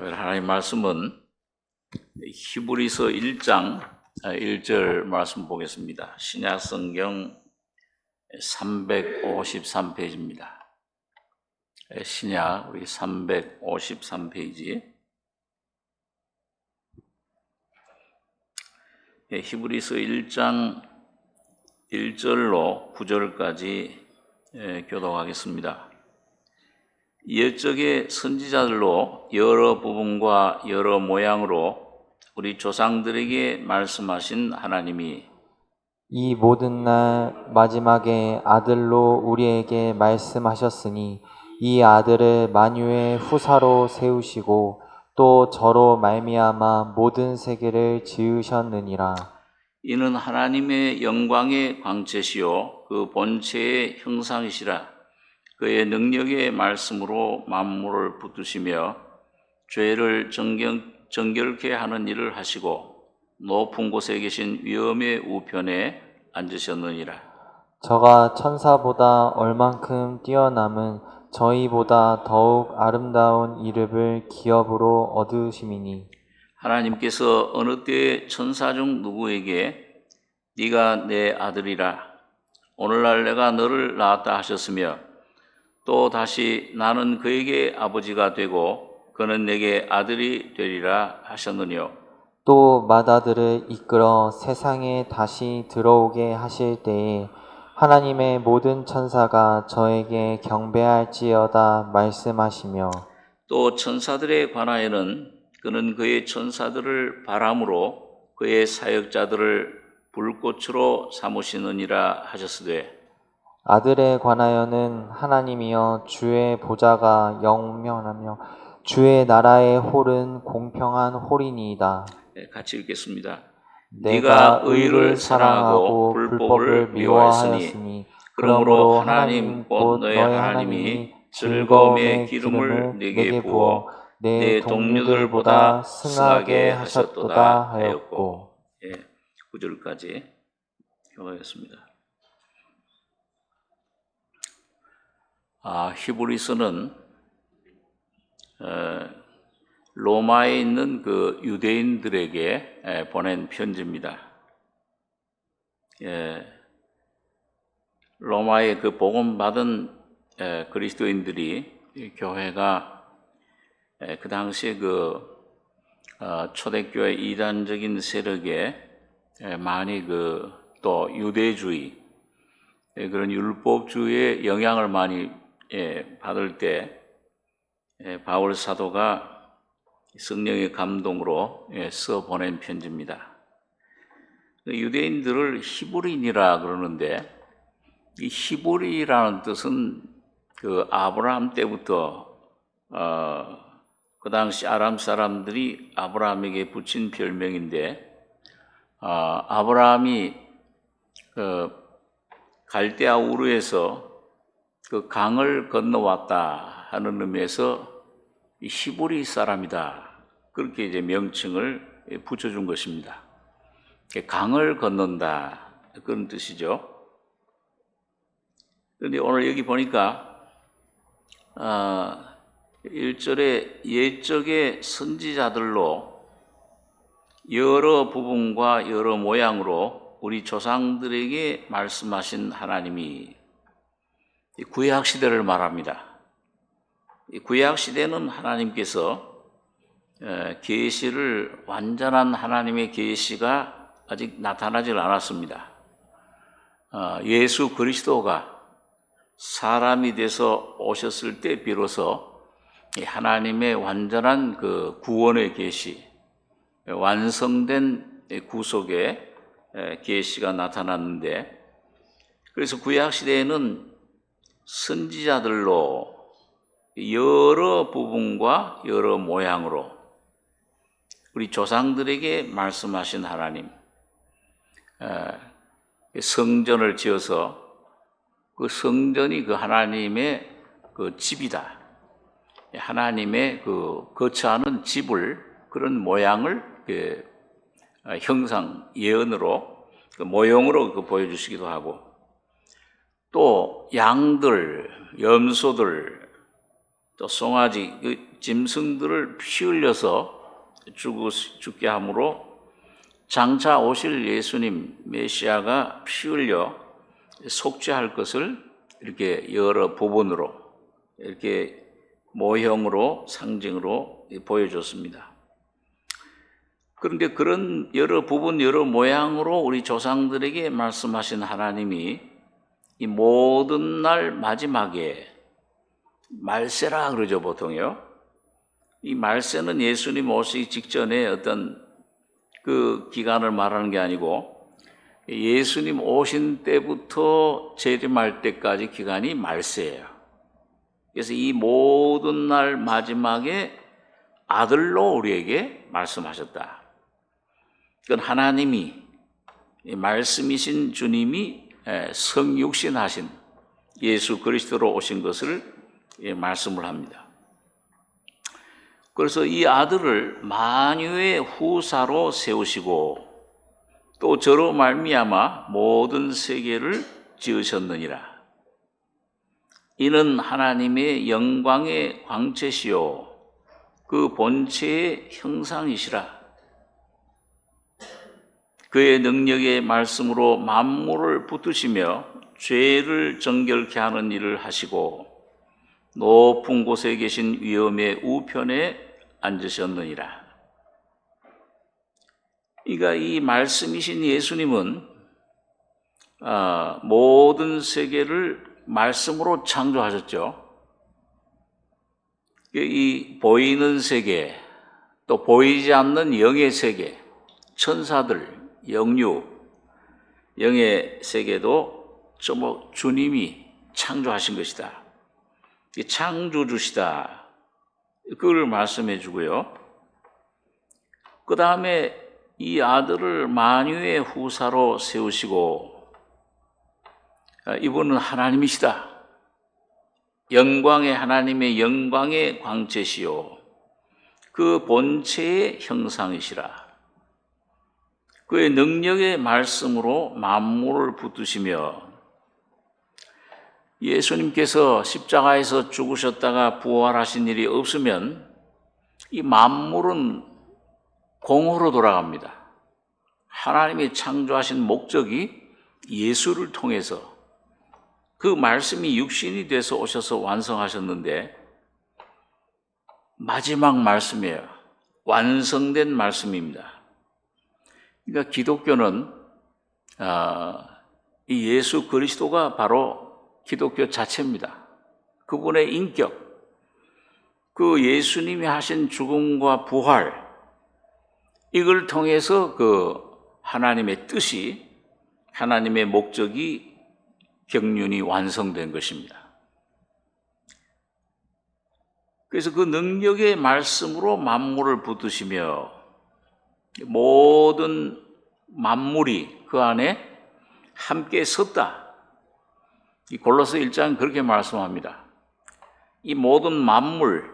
하나님 말씀은 히브리서 1장 1절 말씀 보겠습니다. 신약성경 353페이지입니다. 신약 우리 353페이지. 히브리서 1장 1절로 9절까지 교독하겠습니다. 옛적의 선지자들로 여러 부분과 여러 모양으로 우리 조상들에게 말씀하신 하나님이 이 모든 날 마지막에 아들로 우리에게 말씀하셨으니 이 아들을 만유의 후사로 세우시고 또 저로 말미암아 모든 세계를 지으셨느니라. 이는 하나님의 영광의 광채시요 그 본체의 형상이시라. 그의 능력의 말씀으로 만물을 붙드시며 죄를 정결케 하는 일을 하시고 높은 곳에 계신 위엄의 우편에 앉으셨느니라. 저가 천사보다 얼만큼 뛰어남은 저희보다 더욱 아름다운 이름을 기업으로 얻으심이니 하나님께서 어느 때에 천사 중 누구에게 네가 내 아들이라 오늘날 내가 너를 낳았다 하셨으며 또 다시 나는 그에게 아버지가 되고 그는 내게 아들이 되리라 하셨느뇨. 또 맏아들을 이끌어 세상에 다시 들어오게 하실 때에 하나님의 모든 천사가 저에게 경배할지어다 말씀하시며 또 천사들에 관하여는 그는 그의 천사들을 바람으로 그의 사역자들을 불꽃으로 삼으시느니라 하셨으되 아들에 관하여는 하나님이여 주의 보좌가 영원하며 주의 나라의 홀은 공평한 홀이니이다. 같이 읽겠습니다. 내가 의를 사랑하고 불법을 미워하였으니 그러므로 하나님 곧 너의 하나님이 즐거움의 기름을 내게 부어 내 동료들보다 승하게 하셨도다 하였고. 9절까지 교독했습니다. 히브리서는 로마에 있는 그 유대인들에게 보낸 편지입니다. 로마의 그 복음 받은 그리스도인들이 교회가 그 당시에 그 초대교회 이단적인 세력에 많이 또 유대주의 그런 율법주의의 영향을 많이 받을 때 바울 사도가 성령의 감동으로 써 보낸 편지입니다. 유대인들을 히브리인이라 그러는데 이 히브리라는 뜻은 그 아브라함 때부터 그 당시 아람 사람들이 아브라함에게 붙인 별명인데 아브라함이 갈대아 우르에서 그 강을 건너왔다 하는 의미에서 히브리 사람이다. 그렇게 이제 명칭을 붙여준 것입니다. 강을 건넌다. 그런 뜻이죠. 그런데 오늘 여기 보니까 1절에 옛적의 선지자들로 여러 부분과 여러 모양으로 우리 조상들에게 말씀하신 하나님이 구약 시대를 말합니다. 구약 시대는 하나님께서 계시를 완전한 하나님의 계시가 아직 나타나질 않았습니다. 예수 그리스도가 사람이 돼서 오셨을 때 비로소 하나님의 완전한 그 구원의 계시, 완성된 구속의 계시가 나타났는데 그래서 구약 시대에는 선지자들로 여러 부분과 여러 모양으로 우리 조상들에게 말씀하신 하나님, 성전을 지어서 그 성전이 그 하나님의 그 집이다. 하나님의 그 거처하는 집을 그런 모양을 형상, 예언으로 그 모형으로 보여주시기도 하고 또 양들, 염소들 또 송아지, 그 짐승들을 피 흘려서 죽게 함으로 장차 오실 예수님 메시아가 피 흘려 속죄할 것을 이렇게 여러 부분으로 이렇게 모형으로 상징으로 보여줬습니다. 그런데 그런 여러 부분 여러 모양으로 우리 조상들에게 말씀하신 하나님이 이 모든 날 마지막에 말세라 그러죠, 보통요. 이 말세는 예수님 오시기 직전에 어떤 그 기간을 말하는 게 아니고 예수님 오신 때부터 재림할 때까지 기간이 말세예요. 그래서 이 모든 날 마지막에 아들로 우리에게 말씀하셨다. 그건 하나님이 말씀이신 주님이 성육신하신 예수 그리스도로 오신 것을 말씀을 합니다. 그래서 이 아들을 만유의 후사로 세우시고 또 저로 말미암아 모든 세계를 지으셨느니라. 이는 하나님의 영광의 광채시요 그 본체의 형상이시라. 그의 능력의 말씀으로 만물을 붙드시며 죄를 정결케 하는 일을 하시고 높은 곳에 계신 위엄의 우편에 앉으셨느니라. 그러니까 이 말씀이신 예수님은 모든 세계를 말씀으로 창조하셨죠. 이 보이는 세계, 또 보이지 않는 영의 세계, 천사들, 영유, 영의 세계도 전부 주님이 창조하신 것이다. 창조주시다. 그걸 말씀해 주고요. 그 다음에 이 아들을 만유의 후사로 세우시고 이분은 하나님이시다. 영광의 하나님의 영광의 광채시요 그 본체의 형상이시라. 그의 능력의 말씀으로 만물을 붙드시며 예수님께서 십자가에서 죽으셨다가 부활하신 일이 없으면 이 만물은 공허로 돌아갑니다. 하나님이 창조하신 목적이 예수를 통해서 그 말씀이 육신이 돼서 오셔서 완성하셨는데 마지막 말씀이에요. 완성된 말씀입니다. 그러니까 기독교는 이 예수 그리스도가 바로 기독교 자체입니다. 그분의 인격, 그 예수님이 하신 죽음과 부활, 이걸 통해서 그 하나님의 뜻이, 하나님의 목적이 경륜이 완성된 것입니다. 그래서 그 능력의 말씀으로 만물을 붙드시며 모든 만물이 그 안에 함께 섰다. 이 골로새 1장 그렇게 말씀합니다. 이 모든 만물,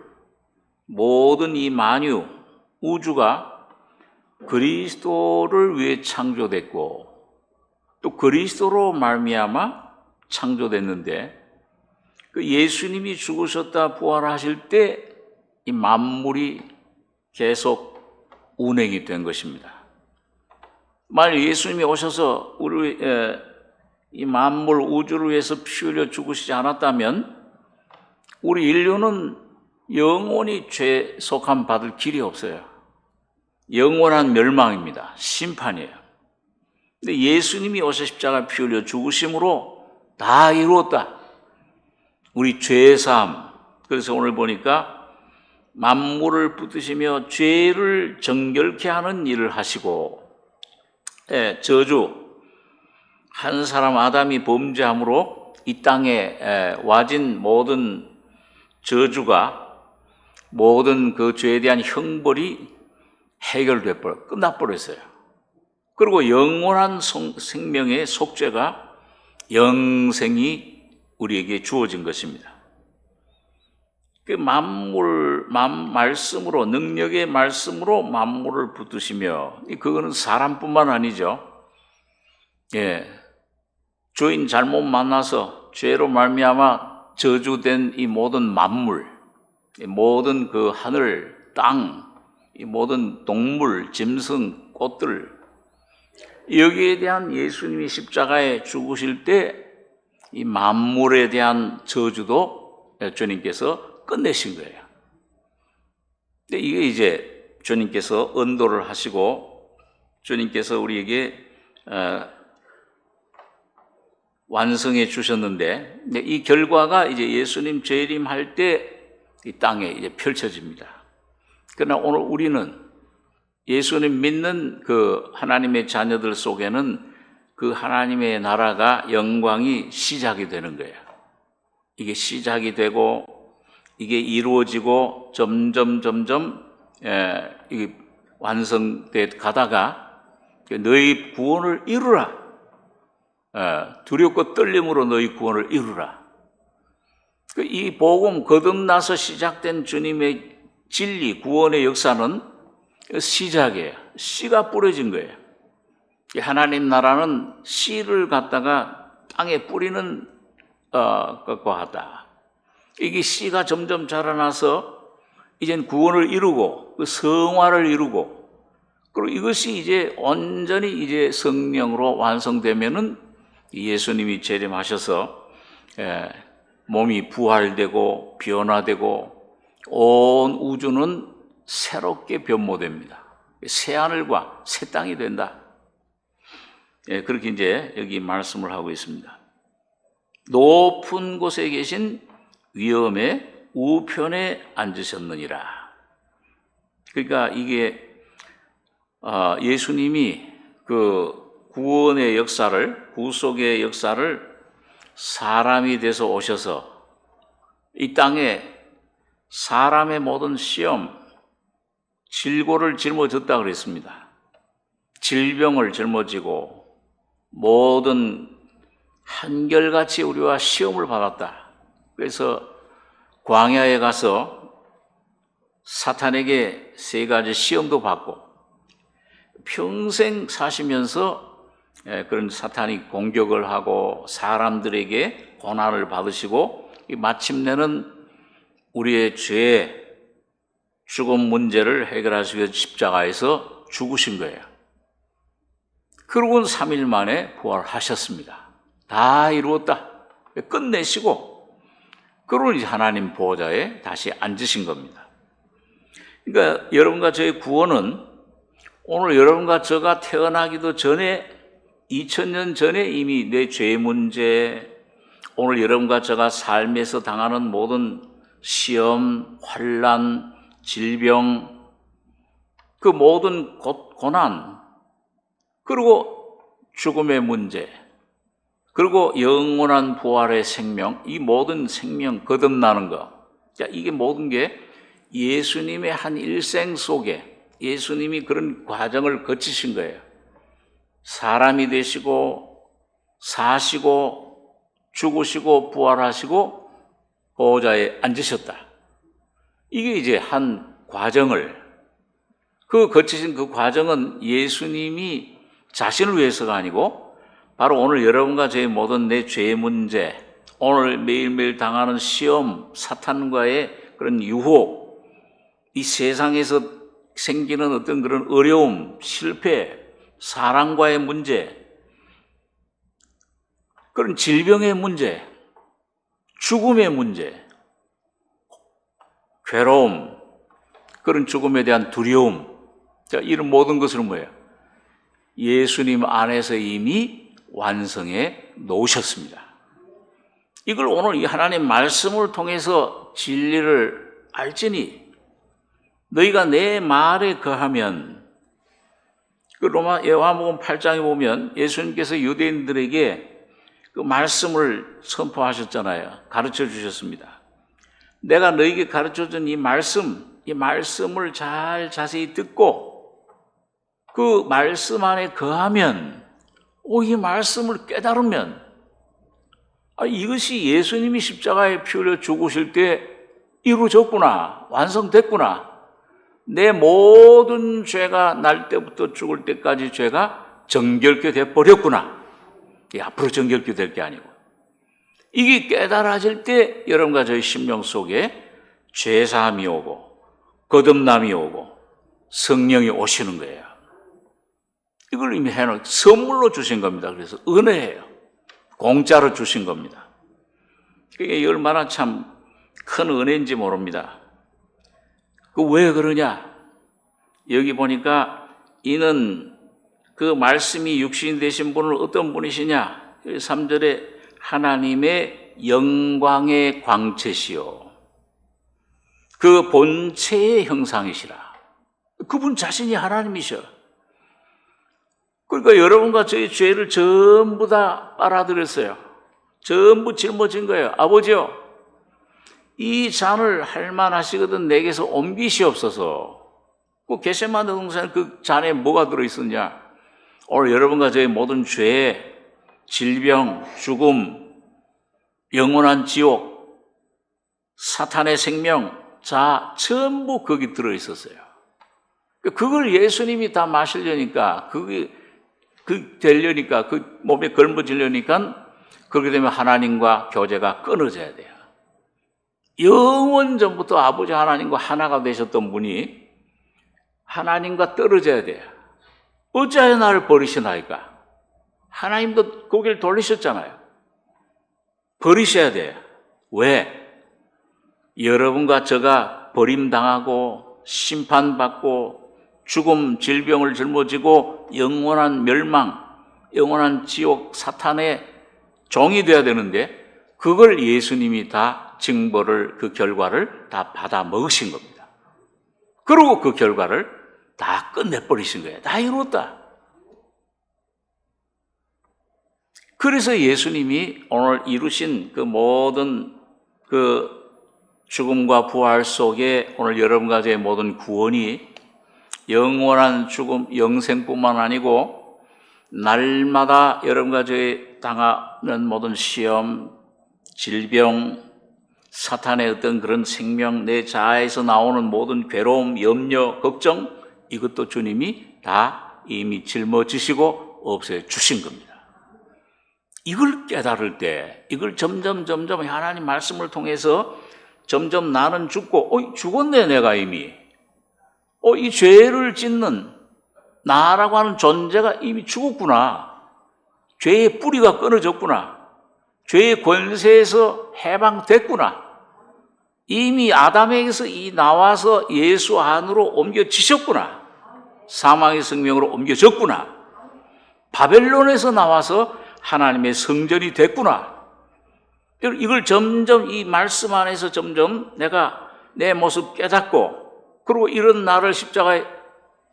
모든 이 만유, 우주가 그리스도를 위해 창조됐고 또 그리스도로 말미암아 창조됐는데 그 예수님이 죽으셨다 부활하실 때 이 만물이 계속 운행이 된 것입니다. 만약 예수님이 오셔서 우리 이 만물 우주를 위해서 피 흘려 죽으시지 않았다면 우리 인류는 영원히 죄 속함 받을 길이 없어요. 영원한 멸망입니다. 심판이에요. 근데 예수님이 오셔 십자가 피 흘려 죽으심으로 다 이루었다. 우리 죄 사함. 그래서 오늘 보니까 만물을 붙드시며 죄를 정결케 하는 일을 하시고 저주, 한 사람 아담이 범죄함으로 이 땅에 와진 모든 저주가 모든 그 죄에 대한 형벌이 해결돼 끝나버렸어요. 그리고 영원한 생명의 속죄가 영생이 우리에게 주어진 것입니다. 그 말씀으로, 능력의 말씀으로 만물을 붙드시며, 그거는 사람뿐만 아니죠. 주인 잘못 만나서 죄로 말미암아 저주된 이 모든 만물, 이 모든 그 하늘, 땅, 이 모든 동물, 짐승, 꽃들, 여기에 대한 예수님이 십자가에 죽으실 때 이 만물에 대한 저주도 주님께서 끝내신 거예요. 근데 이게 이제 주님께서 언도를 하시고 주님께서 우리에게 완성해 주셨는데, 이 결과가 이제 예수님 재림할 때 이 땅에 이제 펼쳐집니다. 그러나 오늘 우리는 예수님 믿는 그 하나님의 자녀들 속에는 그 하나님의 나라가 영광이 시작이 되는 거예요. 이게 시작이 되고 이게 이루어지고 점점 이게 완성돼 가다가 너희 구원을 이루라. 두렵고 떨림으로 너희 구원을 이루라. 이 복음 거듭나서 시작된 주님의 진리, 구원의 역사는 시작이에요. 씨가 뿌려진 거예요. 하나님 나라는 씨를 갖다가 땅에 뿌리는 것과 같다. 이게 씨가 점점 자라나서 이젠 구원을 이루고 그 성화를 이루고, 그리고 이것이 이제 온전히 이제 성령으로 완성되면은 예수님이 재림하셔서 몸이 부활되고 변화되고 온 우주는 새롭게 변모됩니다. 새 하늘과 새 땅이 된다. 그렇게 이제 여기 말씀을 하고 있습니다. 높은 곳에 계신 위엄의 우편에 앉으셨느니라. 그러니까 이게 예수님이 그 구원의 역사를, 구속의 역사를 사람이 돼서 오셔서 이 땅에 사람의 모든 시험, 질고를 짊어졌다 그랬습니다. 질병을 짊어지고 모든 한결같이 우리와 시험을 받았다. 그래서 광야에 가서 사탄에게 3가지 시험도 받고 평생 사시면서 그런 사탄이 공격을 하고 사람들에게 고난을 받으시고 마침내는 우리의 죄, 죽음 문제를 해결하시기 위해서 십자가에서 죽으신 거예요. 그러고는 3일 만에 부활하셨습니다. 다 이루었다. 끝내시고 그러고 이제 하나님 보좌에 다시 앉으신 겁니다. 그러니까 여러분과 저의 구원은 오늘 여러분과 저가 태어나기도 전에 2000년 전에 이미 내 죄 문제, 오늘 여러분과 저가 삶에서 당하는 모든 시험, 환난, 질병, 그 모든 고난, 그리고 죽음의 문제, 그리고 영원한 부활의 생명, 이 모든 생명 거듭나는 것, 이게 모든 게 예수님의 한 일생 속에 예수님이 그런 과정을 거치신 거예요. 사람이 되시고 사시고 죽으시고 부활하시고 보좌에 앉으셨다. 이게 이제 한 과정을, 그 거치신 그 과정은 예수님이 자신을 위해서가 아니고 바로 오늘 여러분과 저의 모든 내 죄의 문제, 오늘 매일매일 당하는 시험, 사탄과의 그런 유혹, 이 세상에서 생기는 어떤 그런 어려움, 실패, 사랑과의 문제, 그런 질병의 문제, 죽음의 문제, 괴로움, 그런 죽음에 대한 두려움, 이런 모든 것은 뭐예요? 예수님 안에서 이미 완성해 놓으셨습니다. 이걸 오늘 이 하나님 말씀을 통해서 진리를 알지니 너희가 내 말에 거하면, 그 요한복음 8장에 보면 예수님께서 유대인들에게 그 말씀을 선포하셨잖아요. 가르쳐 주셨습니다. 내가 너희에게 가르쳐 준 이 말씀을 잘 자세히 듣고 그 말씀 안에 거하면, 이 말씀을 깨달으면, 이것이 예수님이 십자가에 피 흘려 죽으실 때 이루어졌구나, 완성됐구나. 내 모든 죄가 날 때부터 죽을 때까지 죄가 정결케 돼버렸구나. 앞으로 정결케 될 게 아니고. 이게 깨달아질 때 여러분과 저희 심령 속에 죄사함이 오고 거듭남이 오고 성령이 오시는 거예요. 이걸 이미 해놓은 선물로 주신 겁니다. 그래서 은혜예요. 공짜로 주신 겁니다. 그게 얼마나 참 큰 은혜인지 모릅니다. 왜 그러냐? 여기 보니까 이는 그 말씀이 육신이 되신 분은 어떤 분이시냐? 3절에 하나님의 영광의 광채시요 그 본체의 형상이시라. 그분 자신이 하나님이셔. 그러니까 여러분과 저희 죄를 전부 다 빨아들였어요. 전부 짊어진 거예요. 아버지요, 이 잔을 할만하시거든 내게서 옮기시옵소서. 그 겟세마네 동산 그 잔에 뭐가 들어있었냐? 오늘 여러분과 저희 모든 죄, 질병, 죽음, 영원한 지옥, 사탄의 생명, 자, 전부 거기 들어있었어요. 그걸 예수님이 다 마시려니까, 되려니까, 그 몸에 걸머지려니까, 그렇게 되면 하나님과 교제가 끊어져야 돼요. 영원 전부터 아버지 하나님과 하나가 되셨던 분이 하나님과 떨어져야 돼요. 어찌하여 나를 버리시나이까? 하나님도 고개를 돌리셨잖아요. 버리셔야 돼요. 왜? 여러분과 저가 버림당하고 심판받고 죽음, 질병을 짊어지고 영원한 멸망, 영원한 지옥, 사탄의 종이 되어야 되는데 그걸 예수님이 다 징벌을, 그 결과를 다 받아 먹으신 겁니다. 그리고 그 결과를 다 끝내버리신 거예요. 다 이뤘다. 그래서 예수님이 오늘 이루신 그 모든 그 죽음과 부활 속에 오늘 여러분과 저의 모든 구원이 영원한 죽음, 영생뿐만 아니고 날마다 여러분과 저의 당하는 모든 시험, 질병, 사탄의 어떤 그런 생명, 내 자아에서 나오는 모든 괴로움, 염려, 걱정, 이것도 주님이 다 이미 짊어지시고 없애 주신 겁니다. 이걸 깨달을 때, 이걸 점점 하나님 말씀을 통해서 점점 나는 죽고, 죽었네 내가 이미. 이 죄를 짓는 나라고 하는 존재가 이미 죽었구나. 죄의 뿌리가 끊어졌구나. 죄의 권세에서 해방됐구나. 이미 아담에게서 나와서 예수 안으로 옮겨지셨구나. 사망의 생명으로 옮겨졌구나. 바벨론에서 나와서 하나님의 성전이 됐구나. 이걸 점점 이 말씀 안에서 점점 내가 내 모습 깨닫고, 그리고 이런 나를 십자가에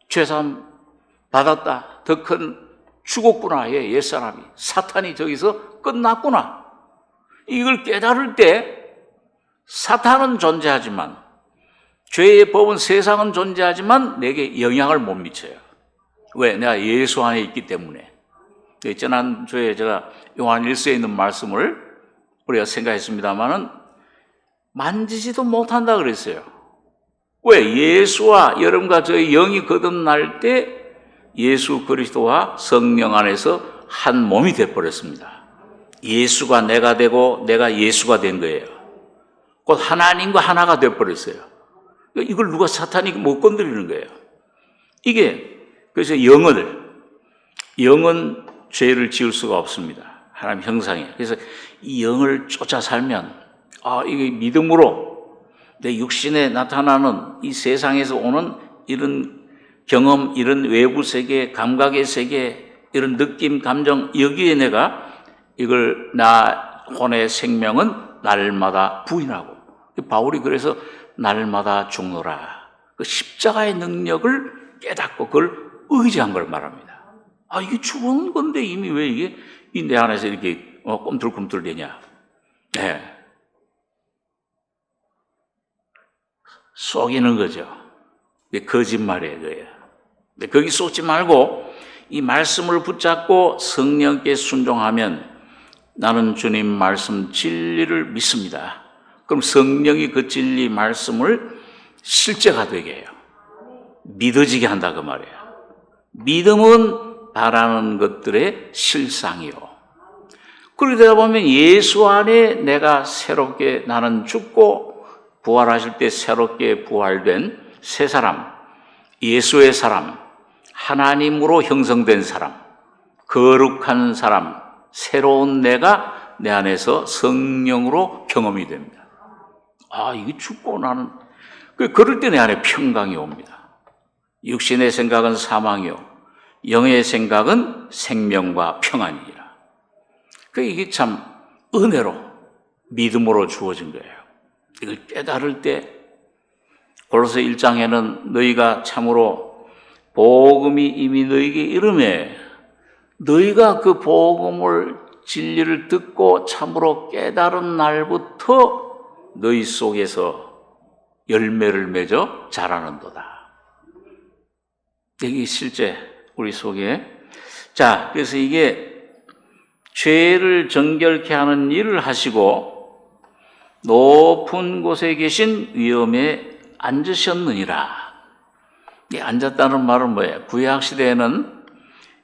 죄사함 받았다. 더 큰 죽었구나. 옛사람이. 사탄이 저기서 끝났구나. 이걸 깨달을 때 사탄은 존재하지만, 죄의 법은 세상은 존재하지만 내게 영향을 못 미쳐요. 왜? 내가 예수 안에 있기 때문에. 지난주에 제가 요한 1서에 있는 말씀을 우리가 생각했습니다마는 만지지도 못한다 그랬어요. 왜? 예수와 여러분과 저의 영이 거듭날 때 예수 그리스도와 성령 안에서 한 몸이 되어버렸습니다. 예수가 내가 되고 내가 예수가 된 거예요. 곧 하나님과 하나가 되어버렸어요. 이걸 누가 사탄이 못 건드리는 거예요. 이게 그래서 영은 죄를 지을 수가 없습니다. 하나님 형상이에요. 그래서 이 영을 쫓아 살면 이게 믿음으로 내 육신에 나타나는 이 세상에서 오는 이런 경험, 이런 외부 세계, 감각의 세계, 이런 느낌, 감정, 여기에 내가 이걸 나 혼의 생명은 날마다 부인하고, 바울이 그래서 날마다 죽노라. 그 십자가의 능력을 깨닫고 그걸 의지한 걸 말합니다. 이게 죽은 건데 이미 왜 이게 내 안에서 이렇게 꿈틀꿈틀 되냐. 네. 속이는 거죠. 거짓말이에요, 그거예요. 거기 쏟지 말고 이 말씀을 붙잡고 성령께 순종하면 나는 주님 말씀 진리를 믿습니다. 그럼 성령이 그 진리 말씀을 실제가 되게 해요. 믿어지게 한다 그 말이에요. 믿음은 바라는 것들의 실상이요. 그러게 되다 보면 예수 안에 내가 새롭게 나는 죽고 부활하실 때 새롭게 부활된 새 사람, 예수의 사람, 하나님으로 형성된 사람, 거룩한 사람, 새로운 내가 내 안에서 성령으로 경험이 됩니다. 이게 죽고 나는, 그럴 때 내 안에 평강이 옵니다. 육신의 생각은 사망이요, 영의 생각은 생명과 평안이니라. 이게 참 은혜로, 믿음으로 주어진 거예요. 이걸 깨달을 때 골로새 1장에는 너희가 참으로 복음이 이미 너희에게 이르매 너희가 그 복음을 진리를 듣고 참으로 깨달은 날부터 너희 속에서 열매를 맺어 자라는도다. 이게 실제 우리 속에. 자, 그래서 이게 죄를 정결케 하는 일을 하시고 높은 곳에 계신 위엄에 앉으셨느니라. 이 앉았다는 말은 뭐예요? 구약시대에는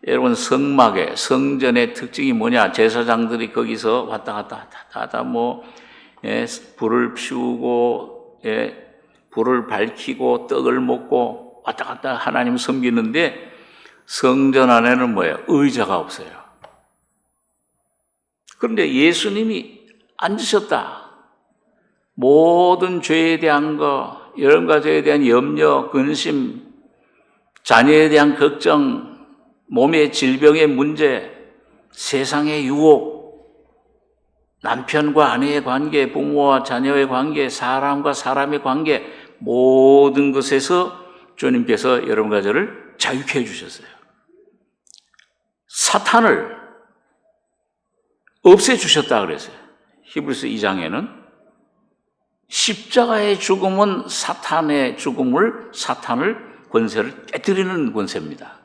여러분 성막의 성전의 특징이 뭐냐? 제사장들이 거기서 왔다 갔다 하다 불을 피우고 불을 밝히고 떡을 먹고 왔다 갔다 하나님 섬기는데 성전 안에는 뭐예요? 의자가 없어요. 그런데 예수님이 앉으셨다. 모든 죄에 대한 거, 여러 가지에 대한 염려, 근심, 자녀에 대한 걱정, 몸의 질병의 문제, 세상의 유혹, 남편과 아내의 관계, 부모와 자녀의 관계, 사람과 사람의 관계, 모든 것에서 주님께서 여러분 가지를 자유케 해주셨어요. 사탄을 없애주셨다 그랬어요. 히브리서 2장에는 십자가의 죽음은 사탄의 죽음을, 사탄을 권세를 깨뜨리는 권세입니다.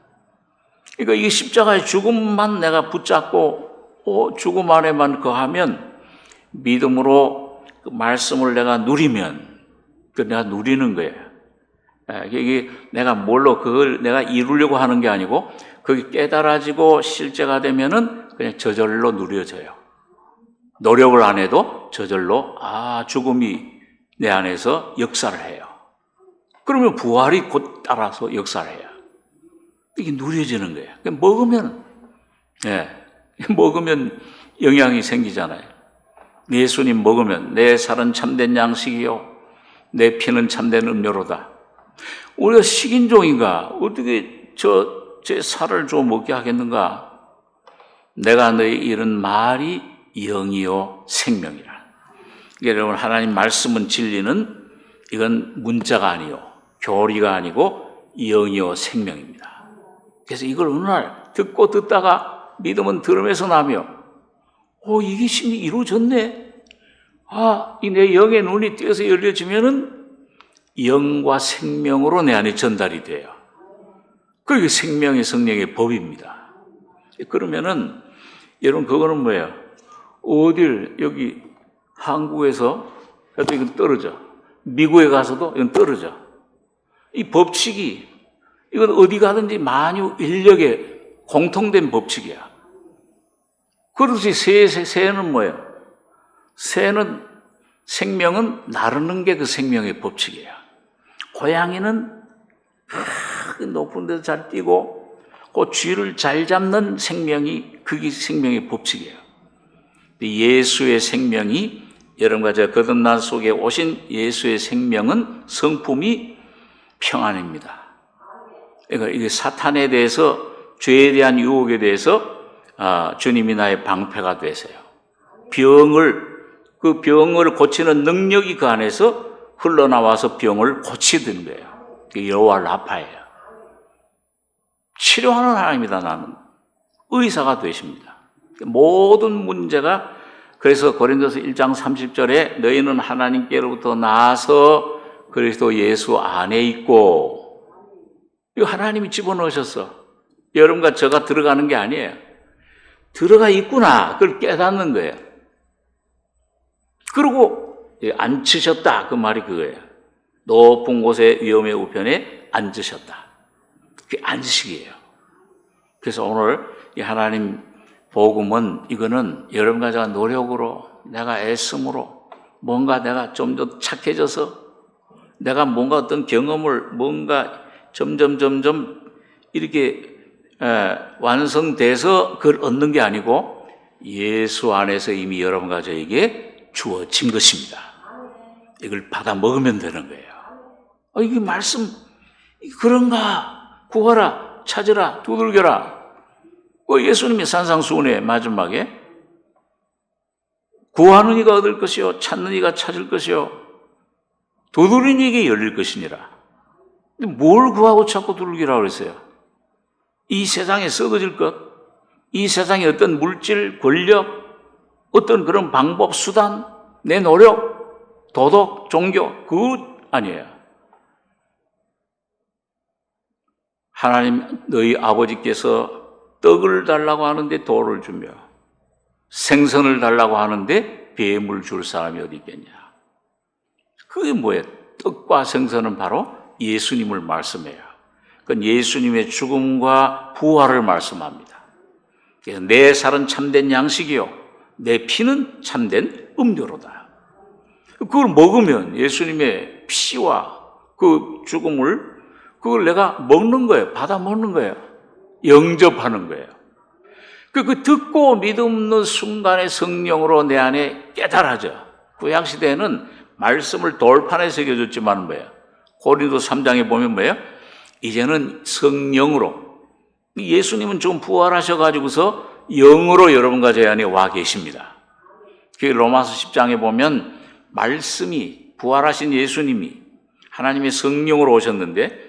그러니까 이 십자가의 죽음만 내가 붙잡고 죽음 안에만 거하면 믿음으로 그 말씀을 내가 누리면 내가 누리는 거예요. 이게 내가 그걸 내가 이루려고 하는 게 아니고 그게 깨달아지고 실제가 되면은 그냥 저절로 누려져요. 노력을 안 해도 저절로 죽음이 내 안에서 역사를 해요. 그러면 부활이 곧 따라서 역사를 해요. 이게 누려지는 거예요. 먹으면 영향이 생기잖아요. 예수님 먹으면 내 살은 참된 양식이요 내 피는 참된 음료로다. 우리가 식인종인가? 어떻게 제 살을 줘 먹게 하겠는가? 내가 너희 이른 말이 영이요 생명이라. 여러분 하나님 말씀은 진리는 이건 문자가 아니요 교리가 아니고 영이요 생명입니다. 그래서 이걸 어느 날 듣다가 믿음은 들음에서 나며 이게 심히 이루어졌네. 이 내 영의 눈이 띄어서 열려지면은 영과 생명으로 내 안에 전달이 돼요. 그게 생명의 성령의 법입니다. 그러면은 여러분 그거는 뭐예요? 여기 한국에서 해도 이건 떨어져. 미국에 가서도 이건 떨어져. 이 법칙이 이건 어디 가든지 만유 인력의 공통된 법칙이야. 그렇지 새는 뭐예요? 새는 생명은 나르는 게 그 생명의 법칙이에요. 고양이는 높은 데서 잘 뛰고 그 쥐를 잘 잡는 생명이 그게 생명의 법칙이에요. 예수의 생명이 여러분과 저 거듭난 속에 오신 예수의 생명은 성품이 평안입니다. 그러니까 이게 사탄에 대해서 죄에 대한 유혹에 대해서 주님이 나의 방패가 되세요. 그 병을 고치는 능력이 그 안에서 흘러나와서 병을 고치는 거예요. 여호와 라파예요. 치료하는 하나님이다. 나는 의사가 되십니다. 모든 문제가 그래서 고린도서 1장 30절에 너희는 하나님께로부터 나와서 그리스도 예수 안에 있고 이거 하나님이 집어넣으셨어. 여러분과 저가 들어가는 게 아니에요. 들어가 있구나. 그걸 깨닫는 거예요. 그리고 앉으셨다. 그 말이 그거예요. 높은 곳에 위엄의 우편에 앉으셨다. 그게 안식이에요. 그래서 오늘 이 하나님 복음은 이거는 여러분과 제가 노력으로 내가 애씀으로 뭔가 내가 좀 더 착해져서 내가 뭔가 어떤 경험을 뭔가 점점 이렇게 완성돼서 그걸 얻는 게 아니고 예수 안에서 이미 여러분과 저에게 주어진 것입니다. 이걸 받아 먹으면 되는 거예요. 이게 말씀 그런가? 구하라, 찾으라, 두들겨라. 예수님이 산상수훈의 마지막에 구하는 이가 얻을 것이요 찾는 이가 찾을 것이요 두드리는 이에게 열릴 것이니라. 근데 뭘 구하고 찾고 두들기라고 그랬어요? 이 세상에 썩어질 것, 이 세상에 어떤 물질, 권력, 어떤 그런 방법, 수단, 내 노력, 도덕, 종교, 그거 아니에요. 하나님 너희 아버지께서 떡을 달라고 하는데 돌을 주며 생선을 달라고 하는데 뱀을 줄 사람이 어디 있겠냐. 그게 뭐예요? 떡과 생선은 바로 예수님을 말씀해요. 그건 예수님의 죽음과 부활을 말씀합니다. 그래서 내 살은 참된 양식이요 내 피는 참된 음료로다. 그걸 먹으면 예수님의 피와 그 죽음을 그걸 내가 먹는 거예요. 받아 먹는 거예요. 영접하는 거예요. 그 듣고 믿는 순간에 성령으로 내 안에 깨달아져. 구약시대에는 말씀을 돌판에 새겨줬지만 뭐예요? 고린도 3장에 보면 뭐예요? 이제는 성령으로. 예수님은 좀 부활하셔가지고서 영으로 여러분과 제 안에 와 계십니다. 그 로마서 10장에 보면 말씀이 부활하신 예수님이 하나님의 성령으로 오셨는데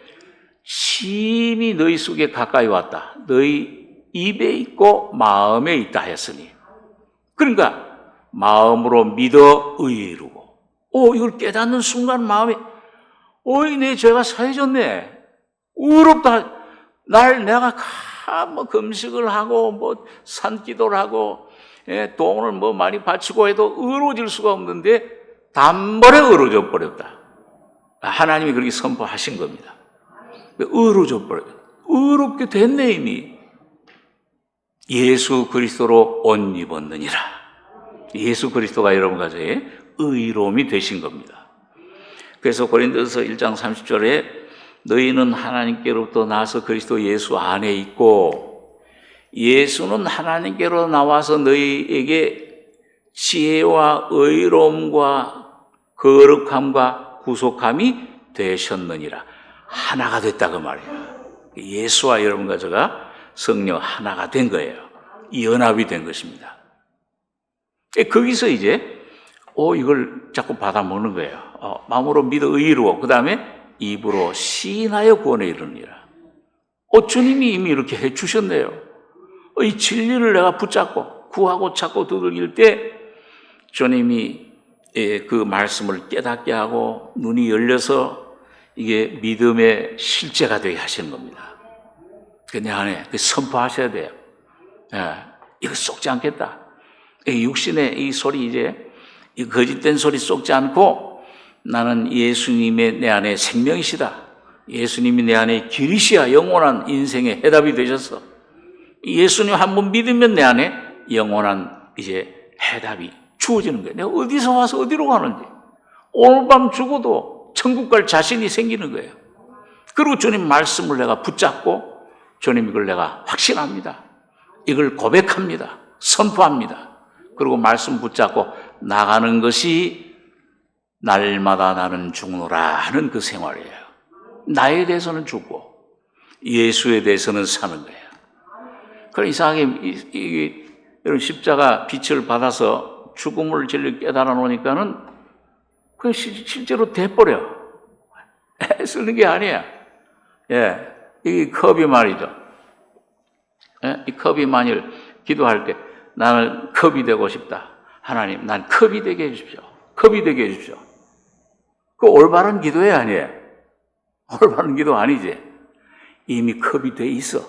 심히 너희 속에 가까이 왔다. 너희 입에 있고 마음에 있다 했으니. 그러니까 마음으로 믿어 의에 이르고 이걸 깨닫는 순간 마음에 내 죄가 사해졌네. 의롭다. 내가 금식을 하고 산기도를 하고 돈을 많이 바치고 해도 의로워질 수가 없는데 단번에 의로워져 버렸다. 하나님이 그렇게 선포하신 겁니다. 의로워져 버렸다. 의롭게 됐네 이미. 예수 그리스도로 옷 입었느니라. 예수 그리스도가 여러분과 저의 의로움이 되신 겁니다. 그래서 고린도서 1장 30절에 너희는 하나님께로부터 나서 그리스도 예수 안에 있고 예수는 하나님께로 나와서 너희에게 지혜와 의로움과 거룩함과 구속함이 되셨느니라. 하나가 됐다 그 말이에요. 예수와 여러분과 제가 성령 하나가 된 거예요. 연합이 된 것입니다. 거기서 이제 이걸 자꾸 받아 먹는 거예요. 마음으로 믿어 의로 그 다음에 입으로 시인하여 구원에 이르느니라. 주님이 이미 이렇게 해주셨네요. 이 진리를 내가 붙잡고 구하고 찾고 두들길 때 주님이 그 말씀을 깨닫게 하고 눈이 열려서 이게 믿음의 실제가 되게 하시는 겁니다. 내 안에 선포하셔야 돼요. 이거 쏙지 않겠다. 육신의 이 소리 이제 이 거짓된 소리 쏙지 않고 나는 예수님의 내 안에 생명이시다. 예수님이 내 안에 길이시야. 영원한 인생의 해답이 되셨어. 예수님 한 번 믿으면 내 안에 영원한 이제 해답이 주어지는 거예요. 내가 어디서 와서 어디로 가는지 오늘 밤 죽어도 천국 갈 자신이 생기는 거예요. 그리고 주님 말씀을 내가 붙잡고 주님 이걸 내가 확신합니다. 이걸 고백합니다. 선포합니다. 그리고 말씀 붙잡고 나가는 것이 날마다 나는 죽노라 하는 그 생활이에요. 나에 대해서는 죽고 예수에 대해서는 사는 거예요. 그럼 이상하게 이런 십자가 빛을 받아서 죽음을 진리 깨달아 놓으니까는 그 실제로 돼버려. 쓰는 게 아니야. 이 컵이 말이죠. 이 컵이 만일 기도할 때 나는 컵이 되고 싶다. 하나님, 난 컵이 되게 해주십시오. 컵이 되게 해주십시오. 그 올바른 기도에 아니에요. 올바른 기도 아니지. 이미 컵이 돼 있어.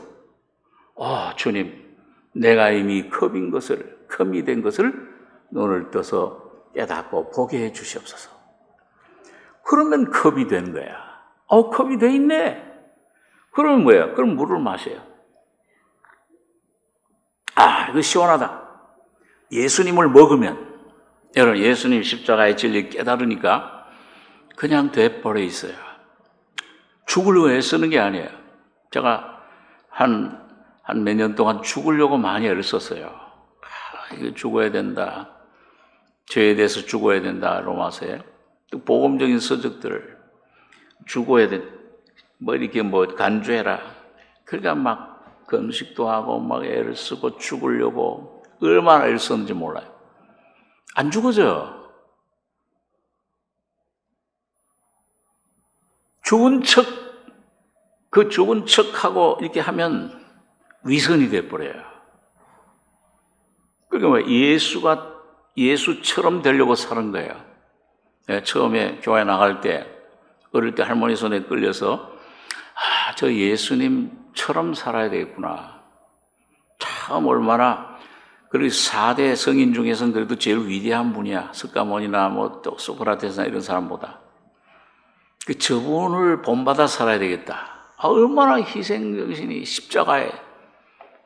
주님, 내가 이미 컵인 것을, 컵이 된 것을 눈을 떠서 깨닫고 보게 해 주시옵소서. 그러면 컵이 된 거야. 컵이 돼 있네. 그러면 뭐예요? 그럼 물을 마셔요. 이거 시원하다. 예수님을 먹으면 여러분, 예수님 십자가의 진리 깨달으니까 그냥 돼버려 있어요. 죽을 위해 쓰는 게 아니에요. 제가 한 몇 년 동안 죽으려고 많이 애를 썼어요. 이거 죽어야 된다. 죄에 대해서 죽어야 된다. 로마서에. 또 복음적인 서적들을 죽어야 돼. 이렇게 간주해라. 그러니까 막 금식도 하고 막 애를 쓰고 죽으려고 얼마나 애를 썼는지 몰라요. 안 죽어져. 죽은 척하고 이렇게 하면 위선이 돼버려요. 그러니까 예수처럼 되려고 사는 거예요. 처음에 교회 나갈 때, 어릴 때 할머니 손에 끌려서, 저 예수님처럼 살아야 되겠구나. 참 얼마나, 그리고 4대 성인 중에서는 그래도 제일 위대한 분이야. 스가모니나 또 소크라테스나 이런 사람보다. 저분을 본받아 살아야 되겠다. 얼마나 희생정신이 십자가에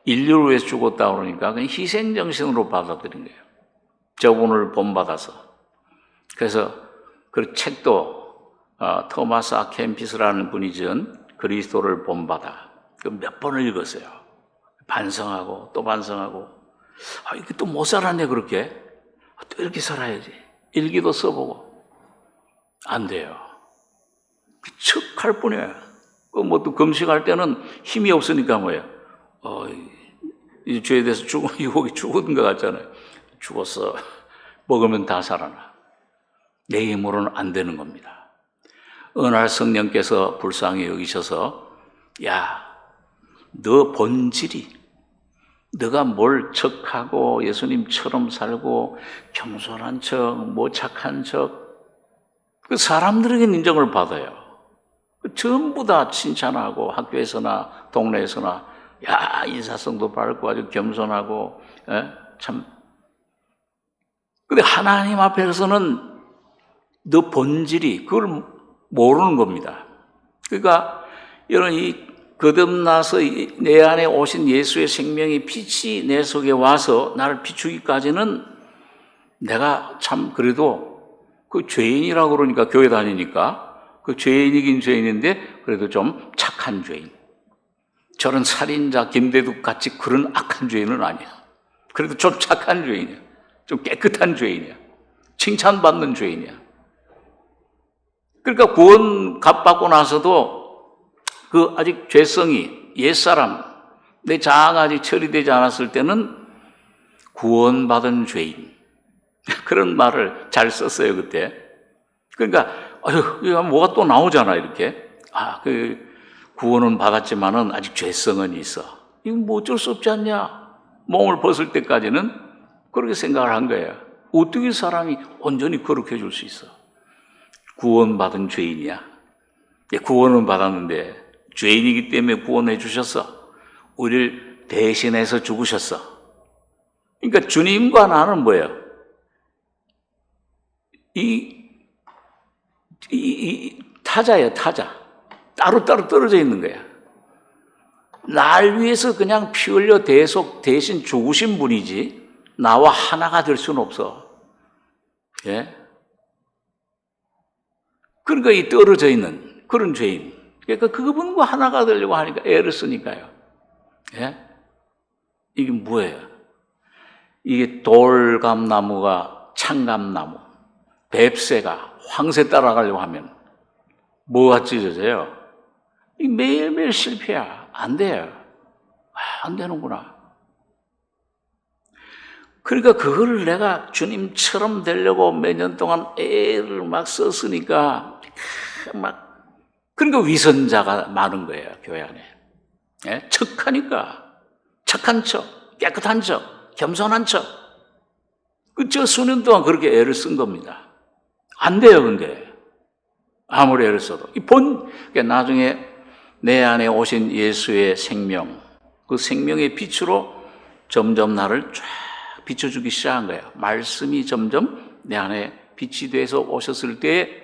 인류를 위해서 죽었다 그러니까 그냥 희생정신으로 받아들인 거예요. 저분을 본받아서. 그래서 그 책도 토마스 아켄피스라는 분이 지은 그리스도를 본받아. 몇 번을 읽었어요. 반성하고 또 반성하고. 이게 또 못 살았네 그렇게. 또 이렇게 살아야지. 일기도 써보고. 안 돼요. 척할 뿐이에요. 또 금식할 때는 힘이 없으니까 뭐예요. 이 죄에 대해서 유혹이 죽은 것 같잖아요. 죽었어. 먹으면 다 살아나. 내 힘으로는 안 되는 겁니다. 어느 날 성령께서 불쌍히 여기셔서, 야, 너 본질이, 너가 뭘 척하고 예수님처럼 살고 겸손한 척, 착한 척, 그 사람들에게는 인정을 받아요. 전부 다 칭찬하고 학교에서나 동네에서나 야, 인사성도 밝고 아주 겸손하고 참. 근데 하나님 앞에서는 너 본질이 그걸 모르는 겁니다. 그러니까 여러분 이 거듭나서 내 안에 오신 예수의 생명의 빛이 내 속에 와서 나를 비추기까지는 내가 참 그래도 그 죄인이라고 그러니까 교회 다니니까 그 죄인이긴 죄인인데 그래도 좀 착한 죄인. 저런 살인자 김대둑 같이 그런 악한 죄인은 아니야. 그래도 좀 착한 죄인이야. 좀 깨끗한 죄인이야. 칭찬받는 죄인이야. 그러니까 구원 값받고 나서도 그 아직 죄성이 옛사람, 내 자아가 아직 처리되지 않았을 때는 구원받은 죄인. 그런 말을 잘 썼어요, 그때. 그러니까, 이거 뭐가 또 나오잖아, 이렇게. 구원은 받았지만은 아직 죄성은 있어. 이건 뭐 어쩔 수 없지 않냐? 몸을 벗을 때까지는 그렇게 생각을 한 거예요. 어떻게 사람이 온전히 거룩해 줄 수 있어? 구원받은 죄인이야. 구원은 받았는데 죄인이기 때문에 구원해 주셨어. 우리를 대신해서 죽으셨어. 그러니까 주님과 나는 뭐예요? 타자예요, 타자. 따로따로 떨어져 있는 거야. 날 위해서 그냥 피 흘려 대신 죽으신 분이지 나와 하나가 될 수는 없어. 예? 그러니까 이 떨어져 있는 그런 죄인. 그러니까 그분과 하나가 되려고 하니까 애를 쓰니까요. 예? 이게 뭐예요? 이게 돌감나무가 창감나무, 뱁새가 황새 따라가려고 하면 뭐가 찢어져요? 이 매일매일 실패야. 안 돼요. 안 되는구나. 그러니까 그거를 내가 주님처럼 되려고 몇 년 동안 애를 막 썼으니까 그러니까 위선자가 많은 거예요, 교회 안에. 예? 척하니까. 착한 척, 깨끗한 척, 겸손한 척. 저 수년 동안 그렇게 애를 쓴 겁니다. 안 돼요, 근데. 아무리 애를 써도. 그러니까 나중에 내 안에 오신 예수의 생명, 그 생명의 빛으로 점점 나를 쫙 비춰주기 시작한 거예요. 말씀이 점점 내 안에 빛이 돼서 오셨을 때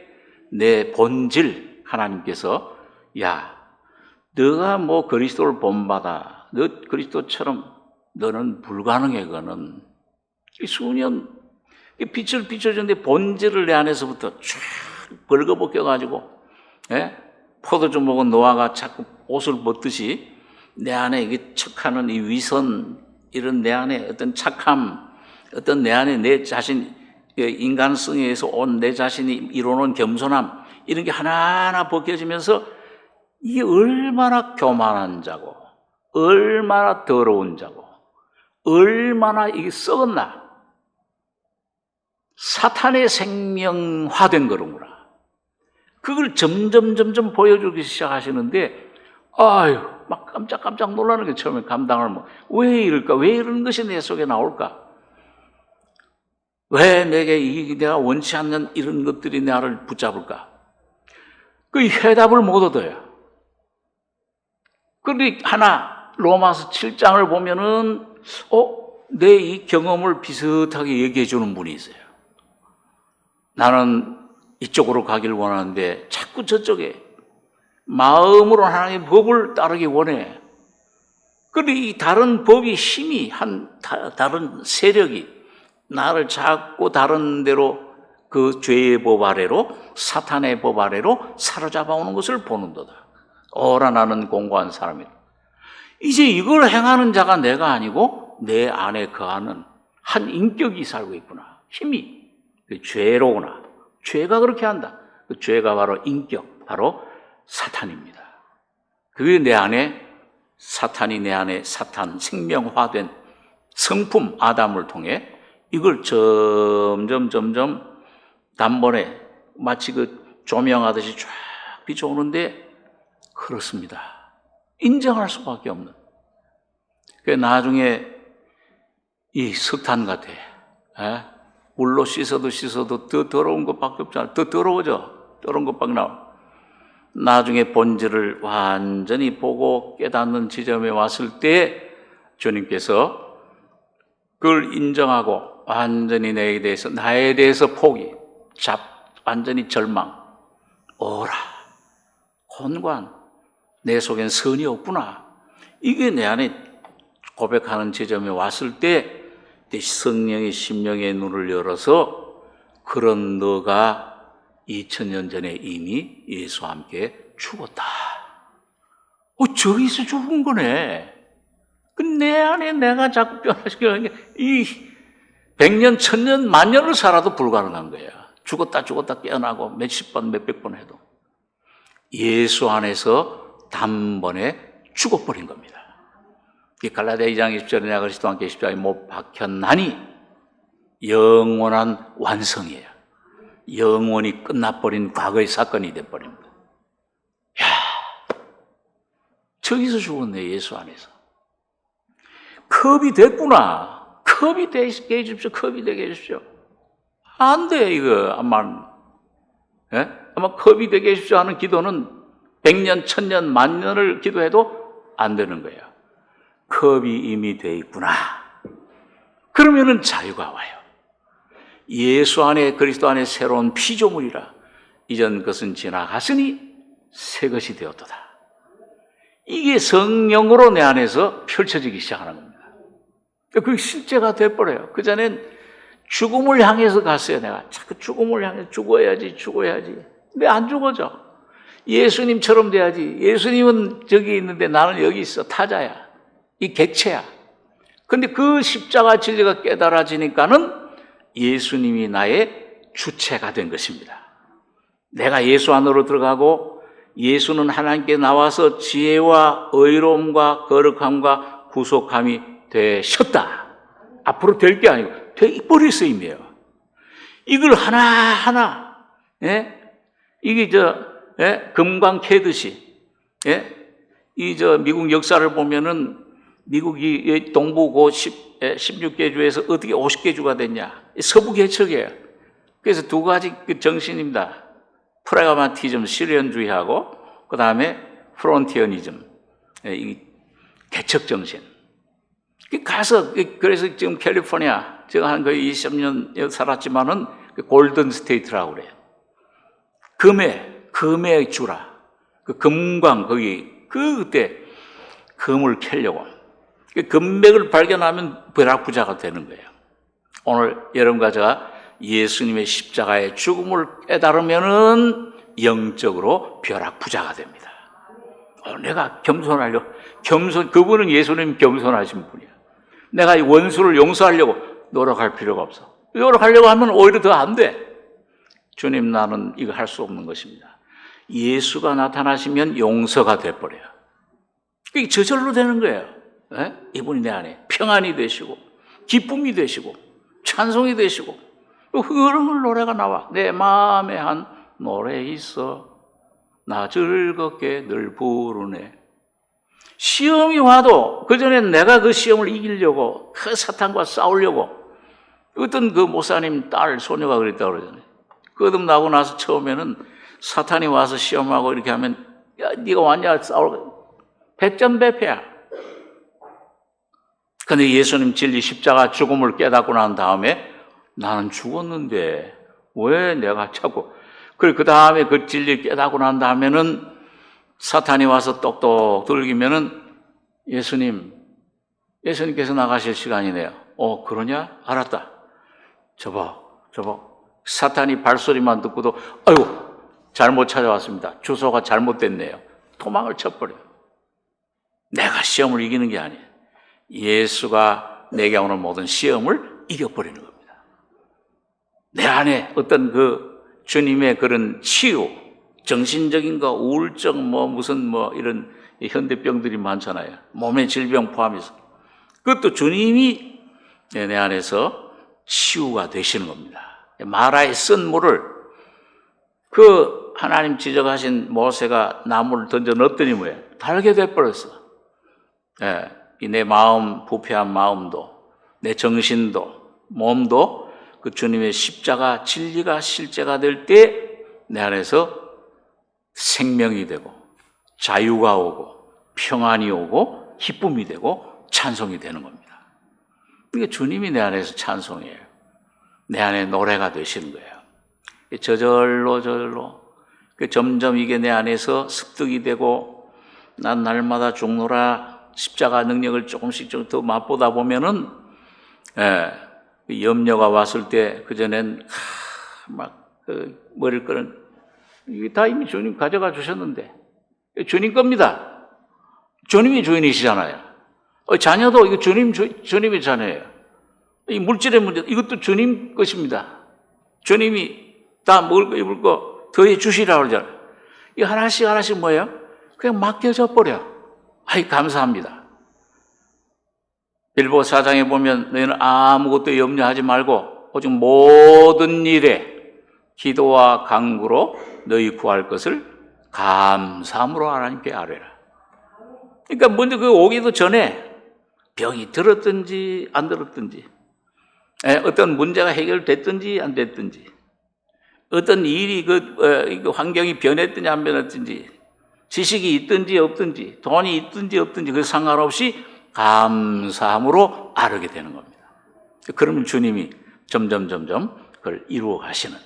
내 본질 하나님께서 야, 너가 그리스도를 본받아. 너 그리스도처럼 너는 불가능해, 그거는. 수년 빛을 비춰주는데 본질을 내 안에서부터 쫙 벌거벗겨가지고, 예? 포도주 먹은 노아가 자꾸 옷을 벗듯이 내 안에 이게 척하는 이 위선, 이런 내 안에 어떤 착함, 어떤 내 안에 내 자신, 인간성에 의해서 온 내 자신이 이루어놓은 겸손함, 이런 게 하나하나 벗겨지면서 이게 얼마나 교만한 자고, 얼마나 더러운 자고, 얼마나 이게 썩었나. 사탄의 생명화된 거로구나. 그걸 점점 보여주기 시작하시는데, 아유, 막 깜짝 놀라는 게 처음에 감당을 왜 이럴까? 왜 이런 것이 내 속에 나올까? 왜 내게 내가 원치 않는 이런 것들이 나를 붙잡을까? 그 해답을 못 얻어요. 그런데 하나, 로마서 7장을 보면은, 내 이 경험을 비슷하게 얘기해 주는 분이 있어요. 나는 이쪽으로 가길 원하는데 자꾸 저쪽에 마음으로 하나님의 법을 따르기 원해. 그런데 이 다른 법이 힘이 다른 세력이 나를 자꾸 다른 데로 그 죄의 법 아래로 사탄의 법 아래로 사로잡아 오는 것을 보는도다. 오라 나는 공고한 사람이다. 이제 이걸 행하는 자가 내가 아니고 내 안에 거하는 한 인격이 살고 있구나. 힘이. 그 죄로구나. 죄가 그렇게 한다. 그 죄가 바로 인격, 바로 사탄입니다. 그게 내 안에 사탄이 내 안에 사탄 생명화된 성품 아담을 통해 이걸 점점 단번에 마치 그 조명하듯이 쫙 비춰오는데 그렇습니다. 인정할 수밖에 없는. 그 나중에 이 석탄 같아. 물로 씻어도 더 더러운 것밖에 없잖아. 더 더러워져. 더러운 것밖에 나와. 나중에 본질을 완전히 보고 깨닫는 지점에 왔을 때 주님께서 그걸 인정하고 완전히 나에 대해서 포기, 완전히 절망, 오라, 혼관, 내 속엔 선이 없구나. 이게 내 안에 고백하는 지점에 왔을 때 성령의 심령의 눈을 열어서 그런 너가 2000년 전에 이미 예수와 함께 죽었다. 저기서 죽은 거네. 내 안에 내가 자꾸 변화시키는 게 이 100년, 1000년, 만년을 살아도 불가능한 거야. 죽었다 깨어나고 몇십 번, 몇백 번 해도. 예수 안에서 단번에 죽어버린 겁니다. 갈라디아 2장 20절에 내가 그리스도와 함께 십자가에 못 박혔나니 영원한 완성이에요. 영원히 끝나버린 과거의 사건이 돼버립니다. 저기서 죽었네, 예수 안에서. 컵이 됐구나. 컵이 되게 해주십시오. 컵이 되게 해주십시오. 안 돼, 이거. 아마 컵이 되게 해주십시오 하는 기도는 100년, 1000년, 만년을 기도해도 안 되는 거예요. 컵이 이미 돼 있구나. 그러면은 자유가 와요. 예수 안에, 그리스도 안에 새로운 피조물이라. 이전 것은 지나갔으니 새 것이 되었도다. 이게 성령으로 내 안에서 펼쳐지기 시작하는 겁니다. 그게 실제가 돼버려요. 그전엔 죽음을 향해서 갔어요. 내가 자꾸 죽음을 향해 죽어야지. 근데 안 죽어져. 예수님처럼 돼야지. 예수님은 저기 있는데 나는 여기 있어. 타자야. 이 객체야. 근데 그 십자가 진리가 깨달아지니까는 예수님이 나의 주체가 된 것입니다. 내가 예수 안으로 들어가고 예수는 하나님께 나와서 지혜와 의로움과 거룩함과 구속함이 되셨다. 앞으로 될 게 아니고 되버렸어 이미요. 이걸 하나하나 이게 금광 캐듯이 미국 역사를 보면은 미국이 동부 16개 주에서 어떻게 50개 주가 됐냐? 서부 개척이에요. 그래서 두 가지 그 정신입니다. 프라그마티즘, 실현주의하고 그 다음에 프론티어니즘, 이 개척 정신. 가서 그래서 지금 캘리포니아 제가 한 거의 20년 살았지만은 골든 스테이트라고 그래요. 금의 주라. 그 금광 거기 그때 금을 캐려고. 금맥을 발견하면 벼락부자가 되는 거예요. 오늘 여러분과 제가 예수님의 십자가의 죽음을 깨달으면은 영적으로 벼락부자가 됩니다. 내가 그분은 예수님 겸손하신 분이야. 내가 이 원수를 용서하려고 노력할 필요가 없어. 노력하려고 하면 오히려 더 안 돼. 주님, 나는 이거 할 수 없는 것입니다. 예수가 나타나시면 용서가 돼버려요. 이게 저절로 되는 거예요. 네? 이분이 내 안에 평안이 되시고 기쁨이 되시고 찬송이 되시고 흐르는 노래가 나와. 내 마음에 한 노래 있어 나 즐겁게 늘 부르네. 시험이 와도 그전에 내가 그 시험을 이기려고 그 사탄과 싸우려고 어떤 그 목사님 딸 소녀가 그랬다고 그러잖아요. 거듭나고 나서 처음에는 사탄이 와서 시험하고 이렇게 하면 야 네가 왔냐 싸우고 백전백패야. 근데 예수님 진리 십자가 죽음을 깨닫고 난 다음에 나는 죽었는데 왜 내가 자꾸 그 다음에 그 진리 깨닫고 난 다음에는 사탄이 와서 똑똑 들기면은 예수님께서 나가실 시간이네요. 그러냐? 알았다. 저봐. 사탄이 발소리만 듣고도 아이고 잘못 찾아왔습니다. 주소가 잘못됐네요. 도망을 쳐버려요. 내가 시험을 이기는 게 아니에요. 예수가 내게 오는 모든 시험을 이겨버리는 겁니다. 내 안에 어떤 그 주님의 그런 치유, 정신적인 거, 우울증, 무슨 이런 현대병들이 많잖아요. 몸의 질병 포함해서. 그것도 주님이 내 안에서 치유가 되시는 겁니다. 마라의 쓴 물을 그 하나님 지적하신 모세가 나무를 던져 넣었더니 뭐예요? 달게 돼버렸어. 내 마음, 부패한 마음도, 내 정신도, 몸도 그 주님의 십자가 진리가 실제가 될 때 내 안에서 생명이 되고 자유가 오고 평안이 오고 기쁨이 되고 찬송이 되는 겁니다. 그러니까 주님이 내 안에서 찬송이에요. 내 안에 노래가 되시는 거예요. 저절로 점점 이게 내 안에서 습득이 되고 난 날마다 죽노라 십자가 능력을 조금씩 좀 더 맛보다 보면은 염려가 왔을 때 그전엔 머리를 끄는 이게 다 이미 주님 가져가 주셨는데 주님 겁니다. 주님이 주인이시잖아요. 자녀도 이거 주님의 자녀예요. 이 물질의 문제 이것도 주님 것입니다. 주님이 다 먹을 거 입을 거 더해 주시라고 그러잖아요. 이 하나씩 뭐예요? 그냥 맡겨져 버려. 감사합니다. 빌보 4장에 보면 너희는 아무것도 염려하지 말고 오직 모든 일에 기도와 간구로 너희 구할 것을 감사함으로 하나님께 아뢰라. 그러니까 먼저 그 오기도 전에 병이 들었든지 안 들었든지 어떤 문제가 해결됐든지 안 됐든지 어떤 일이 그 환경이 변했든지 안 변했든지 지식이 있든지 없든지 돈이 있든지 없든지 그 상관없이 감사함으로 아뢰게 되는 겁니다. 그러면 주님이 점점 그걸 이루어 가시는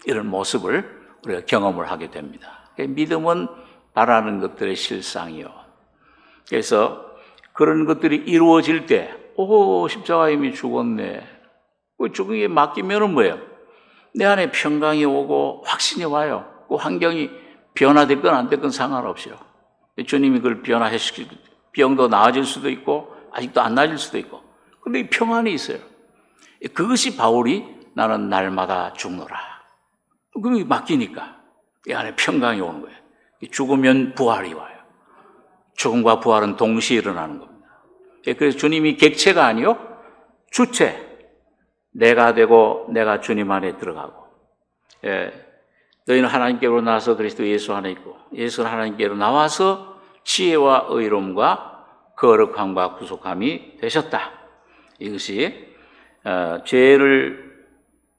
이런 모습을 우리가 경험을 하게 됩니다. 믿음은 바라는 것들의 실상이요. 그래서 그런 것들이 이루어질 때 십자가 이미 죽었네. 죽음에 맡기면은 뭐예요? 내 안에 평강이 오고 확신이 와요. 그 환경이 변화됐건 안 됐건 상관없이요. 주님이 그걸 변화시키고 병도 나아질 수도 있고 아직도 안 나아질 수도 있고 근데 이 평안이 있어요. 그것이 바울이 나는 날마다 죽노라. 그게 맡기니까 이 안에 평강이 오는 거예요. 죽으면 부활이 와요. 죽음과 부활은 동시에 일어나는 겁니다. 그래서 주님이 객체가 아니요 주체. 내가 되고 내가 주님 안에 들어가고 너희는 하나님께로 나와서 그리스도 예수 안에 있고 예수는 하나님께로 나와서 지혜와 의로움과 거룩함과 구속함이 되셨다. 이것이 죄를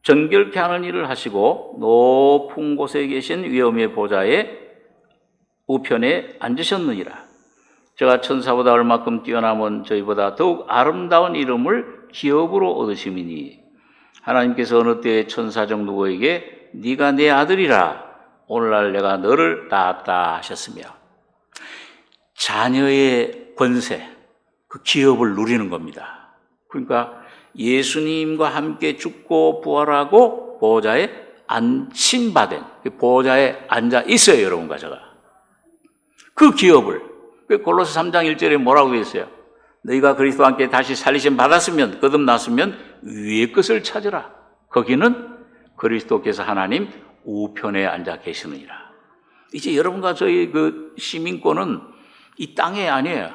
정결케 하는 일을 하시고 높은 곳에 계신 위엄의 보좌의 우편에 앉으셨느니라. 저가 천사보다 얼마큼 뛰어남은 저희보다 더욱 아름다운 이름을 기업으로 얻으심이니 하나님께서 어느 때에 천사적 누구에게 네가 내 아들이라 오늘날 내가 너를 낳았다 하셨으며 자녀의 권세, 그 기업을 누리는 겁니다. 그러니까 예수님과 함께 죽고 부활하고 보좌에 안침받은, 보좌에 앉아 있어요, 여러분과 제가. 그 기업을, 골로새 3장 1절에 뭐라고 했어요? 너희가 그리스도와 함께 다시 살리심 받았으면, 거듭났으면 위의 것을 찾으라. 거기는 그리스도께서 하나님 우편에 앉아 계시느니라. 이제 여러분과 저희 그 시민권은 이 땅에 아니에요.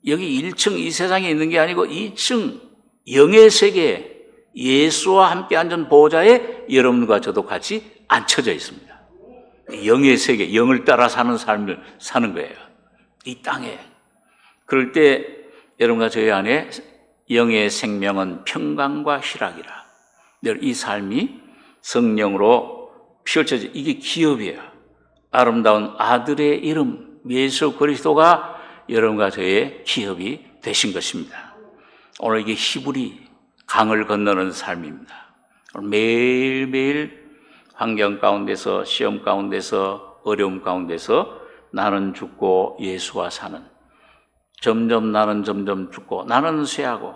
여기 1층 이 세상에 있는 게 아니고 2층 영의 세계에 예수와 함께 앉은 보좌에 여러분과 저도 같이 앉혀져 있습니다. 영의 세계, 영을 따라 사는 삶을 사는 거예요. 이 땅에. 그럴 때 여러분과 저희 안에 영의 생명은 평강과 희락이라. 이 삶이 성령으로 펼쳐져, 이게 기업이에요. 아름다운 아들의 이름 예수 그리스도가 여러분과 저의 기업이 되신 것입니다. 오늘 이게 히브리 강을 건너는 삶입니다. 매일매일 환경 가운데서, 시험 가운데서, 어려움 가운데서 나는 죽고 예수와 사는, 점점 나는 점점 죽고 나는 쇠하고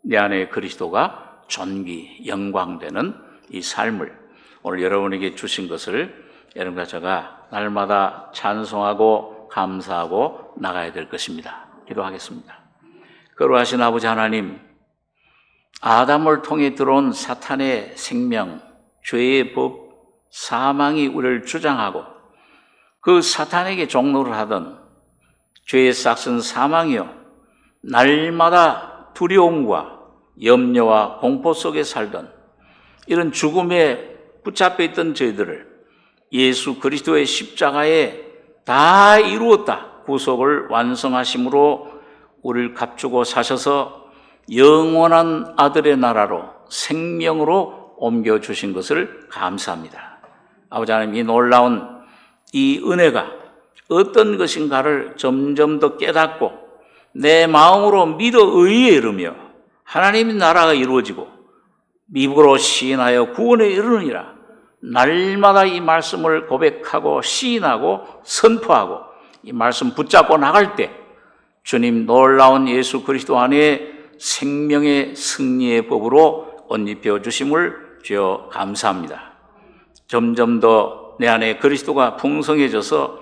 내 안에 그리스도가 존귀, 영광되는 이 삶을 오늘 여러분에게 주신 것을 여러분과 제가 날마다 찬송하고 감사하고 나가야 될 것입니다. 기도하겠습니다. 거룩하신 아버지 하나님, 아담을 통해 들어온 사탄의 생명, 죄의 법, 사망이 우리를 주장하고 그 사탄에게 종로를 하던 죄의 싹슨 사망이요, 날마다 두려움과 염려와 공포 속에 살던 이런 죽음에 붙잡혀 있던 저희들을 예수 그리스도의 십자가에 다 이루었다, 구속을 완성하심으로 우리를 값주고 사셔서 영원한 아들의 나라로 생명으로 옮겨주신 것을 감사합니다. 아버지 하나님, 이 놀라운 이 은혜가 어떤 것인가를 점점 더 깨닫고 내 마음으로 믿어 의에 이르며 하나님의 나라가 이루어지고 믿음으로 시인하여 구원에 이르느니라. 날마다 이 말씀을 고백하고 시인하고 선포하고 이 말씀 붙잡고 나갈 때 주님 놀라운 예수 그리스도 안에 생명의 승리의 법으로 옷 입혀 주심을 주여 감사합니다. 점점 더 내 안에 그리스도가 풍성해져서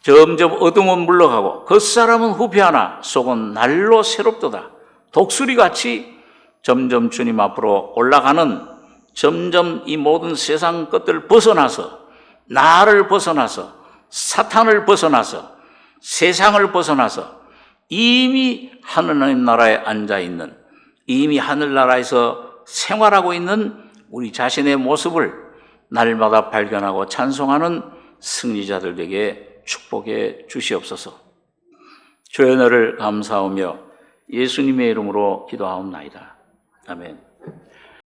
점점 어둠은 물러가고 겉사람은 후패하나 속은 날로 새롭도다. 독수리같이 점점 주님 앞으로 올라가는, 점점 이 모든 세상 것들을 벗어나서, 나를 벗어나서, 사탄을 벗어나서, 세상을 벗어나서 이미 하느님 나라에 앉아있는, 이미 하늘나라에서 생활하고 있는 우리 자신의 모습을 날마다 발견하고 찬송하는 승리자들에게 축복해 주시옵소서. 주의 은혜를 감사하며 예수님의 이름으로 기도하옵나이다. 아멘.